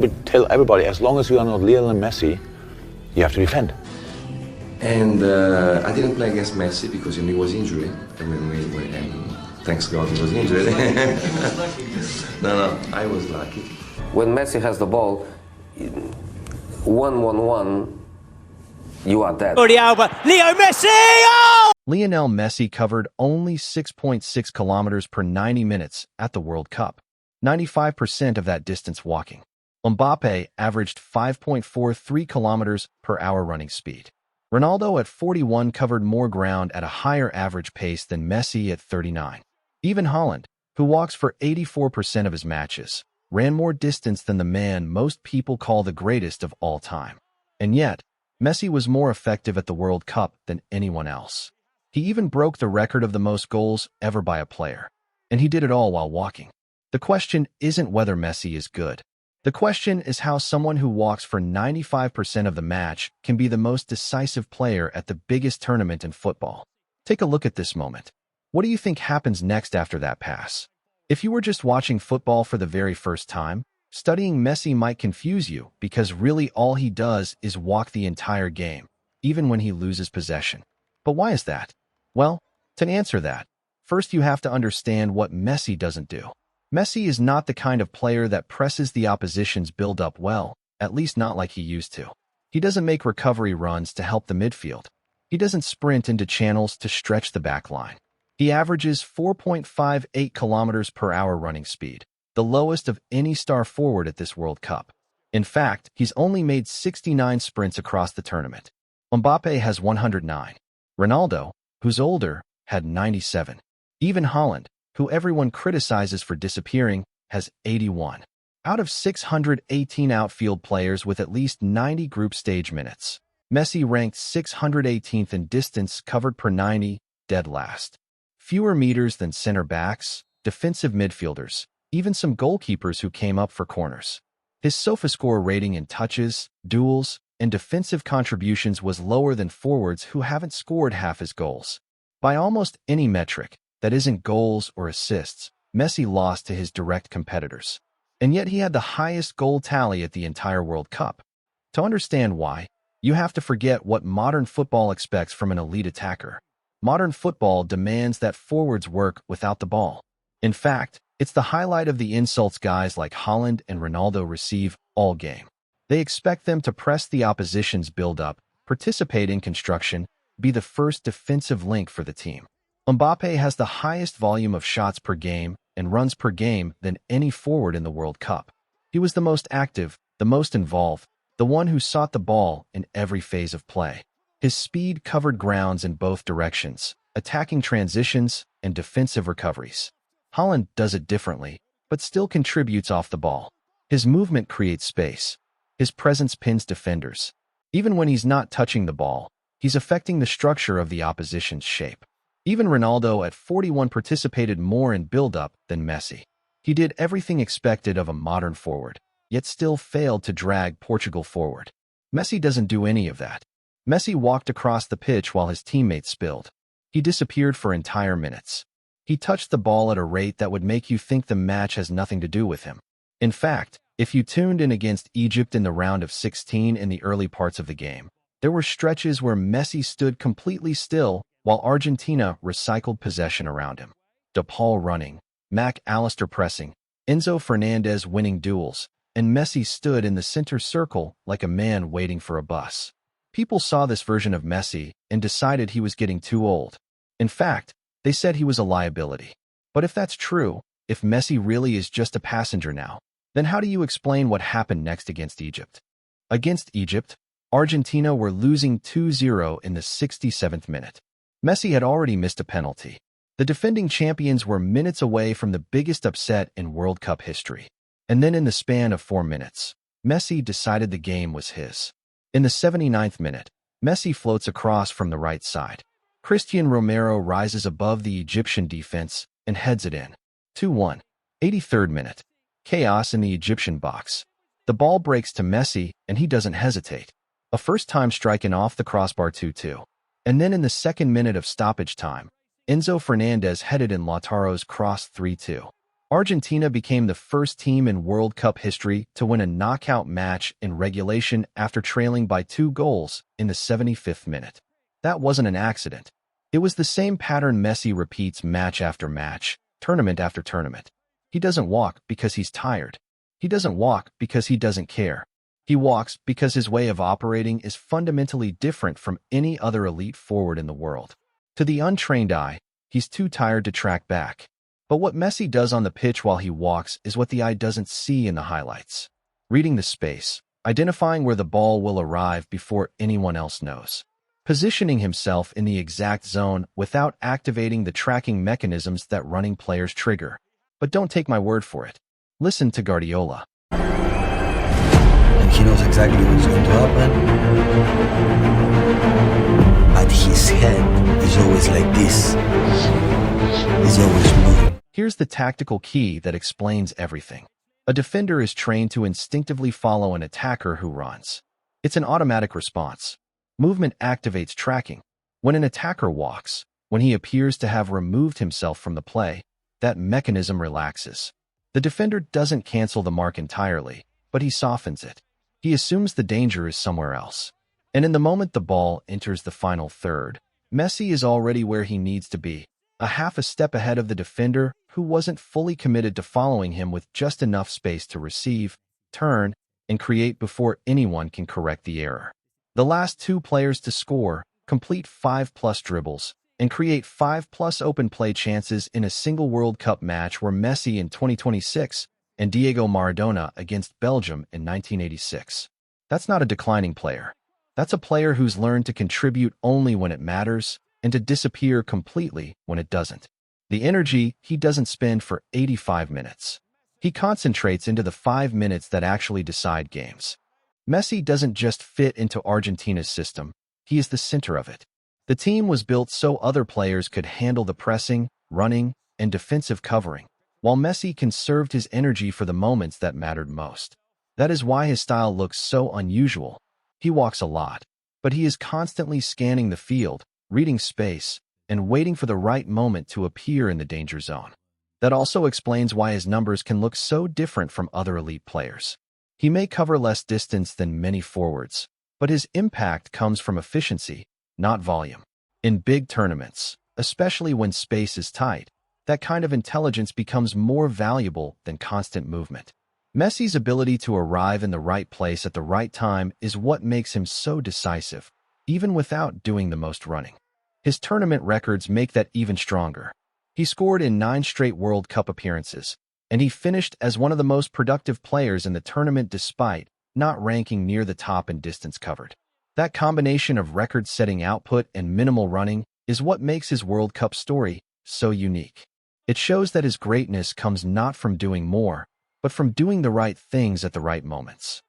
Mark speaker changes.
Speaker 1: But tell everybody, as long as you are not Lionel Messi, you have to defend.
Speaker 2: And I didn't play against Messi because he was injured. And thanks God he was injured. No, I was lucky.
Speaker 3: When Messi has the ball, 1-1-1, you are dead.
Speaker 4: Leo Messi! Oh!
Speaker 5: Lionel Messi covered only 6.6 kilometers per 90 minutes at the World Cup, 95% of that distance walking. Mbappe averaged 5.43 kilometers per hour running speed. Ronaldo at 41 covered more ground at a higher average pace than Messi at 39. Even Haaland, who walks for 84% of his matches, ran more distance than the man most people call the greatest of all time. And yet, Messi was more effective at the World Cup than anyone else. He even broke the record of the most goals ever by a player. And he did it all while walking. The question isn't whether Messi is good. The question is how someone who walks for 95% of the match can be the most decisive player at the biggest tournament in football. Take a look at this moment. What do you think happens next after that pass? If you were just watching football for the very first time, studying Messi might confuse you because really all he does is walk the entire game, even when he loses possession. But why is that? Well, to answer that, first you have to understand what Messi doesn't do. Messi is not the kind of player that presses the opposition's build-up well, at least not like he used to. He doesn't make recovery runs to help the midfield. He doesn't sprint into channels to stretch the back line. He averages 4.58 kilometers per hour running speed, the lowest of any star forward at this World Cup. In fact, he's only made 69 sprints across the tournament. Mbappe has 109. Ronaldo, who's older, had 97. Even Haaland, who everyone criticizes for disappearing, has 81. Out of 618 outfield players with at least 90 group stage minutes, Messi ranked 618th in distance covered per 90, dead last. Fewer meters than center backs, defensive midfielders, even some goalkeepers who came up for corners. His SofaScore rating in touches, duels, and defensive contributions was lower than forwards who haven't scored half his goals. By almost any metric, that isn't goals or assists, Messi lost to his direct competitors. And yet he had the highest goal tally at the entire World Cup. To understand why, you have to forget what modern football expects from an elite attacker. Modern football demands that forwards work without the ball. In fact, it's the highlight of the insults guys like Haaland and Ronaldo receive all game. They expect them to press the opposition's build-up, participate in construction, be the first defensive link for the team. Mbappe has the highest volume of shots per game and runs per game than any forward in the World Cup. He was the most active, the most involved, the one who sought the ball in every phase of play. His speed covered grounds in both directions, attacking transitions and defensive recoveries. Haaland does it differently, but still contributes off the ball. His movement creates space. His presence pins defenders. Even when he's not touching the ball, he's affecting the structure of the opposition's shape. Even Ronaldo at 41 participated more in build-up than Messi. He did everything expected of a modern forward, yet still failed to drag Portugal forward. Messi doesn't do any of that. Messi walked across the pitch while his teammates spilled. He disappeared for entire minutes. He touched the ball at a rate that would make you think the match has nothing to do with him. In fact, if you tuned in against Egypt in the round of 16 in the early parts of the game, there were stretches where Messi stood completely still while Argentina recycled possession around him. De Paul running, Mac Allister pressing, Enzo Fernandez winning duels, and Messi stood in the center circle like a man waiting for a bus. People saw this version of Messi and decided he was getting too old. In fact, they said he was a liability. But if that's true, if Messi really is just a passenger now, then how do you explain what happened next against Egypt? Against Egypt, Argentina were losing 2-0 in the 67th minute. Messi had already missed a penalty. The defending champions were minutes away from the biggest upset in World Cup history. And then in the span of 4 minutes, Messi decided the game was his. In the 79th minute, Messi floats across from the right side. Christian Romero rises above the Egyptian defense and heads it in. 2-1. 83rd minute. Chaos in the Egyptian box. The ball breaks to Messi and he doesn't hesitate. A first-time striking off the crossbar 2-2. And then in the second minute of stoppage time, Enzo Fernandez headed in Lautaro's cross 3-2. Argentina became the first team in World Cup history to win a knockout match in regulation after trailing by 2 goals in the 75th minute. That wasn't an accident. It was the same pattern Messi repeats match after match, tournament after tournament. He doesn't walk because he's tired. He doesn't walk because he doesn't care. He walks because his way of operating is fundamentally different from any other elite forward in the world. To the untrained eye, he's too tired to track back. But what Messi does on the pitch while he walks is what the eye doesn't see in the highlights. Reading the space, identifying where the ball will arrive before anyone else knows. Positioning himself in the exact zone without activating the tracking mechanisms that running players trigger. But don't take my word for it. Listen to Guardiola.
Speaker 6: And he knows exactly what's going to happen. But his head is always like this. He's always moving.
Speaker 5: Here's the tactical key that explains everything. A defender is trained to instinctively follow an attacker who runs. It's an automatic response. Movement activates tracking. When an attacker walks, when he appears to have removed himself from the play, that mechanism relaxes. The defender doesn't cancel the mark entirely, but he softens it. He assumes the danger is somewhere else. And in the moment the ball enters the final third, Messi is already where he needs to be, a half a step ahead of the defender who wasn't fully committed to following him with just enough space to receive, turn, and create before anyone can correct the error. The last 2 players to score, complete 5+ dribbles, and create 5+ open play chances in a single World Cup match were Messi in 2026 and Diego Maradona against Belgium in 1986. That's not a declining player. That's a player who's learned to contribute only when it matters and to disappear completely when it doesn't. The energy he doesn't spend for 85 minutes. He concentrates into the 5 minutes that actually decide games. Messi doesn't just fit into Argentina's system, he is the center of it. The team was built so other players could handle the pressing, running, and defensive covering, while Messi conserved his energy for the moments that mattered most. That is why his style looks so unusual. He walks a lot, but he is constantly scanning the field, reading space, and waiting for the right moment to appear in the danger zone. That also explains why his numbers can look so different from other elite players. He may cover less distance than many forwards, but his impact comes from efficiency, not volume. In big tournaments, especially when space is tight, that kind of intelligence becomes more valuable than constant movement. Messi's ability to arrive in the right place at the right time is what makes him so decisive, even without doing the most running. His tournament records make that even stronger. He scored in 9 straight World Cup appearances, and he finished as one of the most productive players in the tournament despite not ranking near the top in distance covered. That combination of record-setting output and minimal running is what makes his World Cup story so unique. It shows that his greatness comes not from doing more, but from doing the right things at the right moments.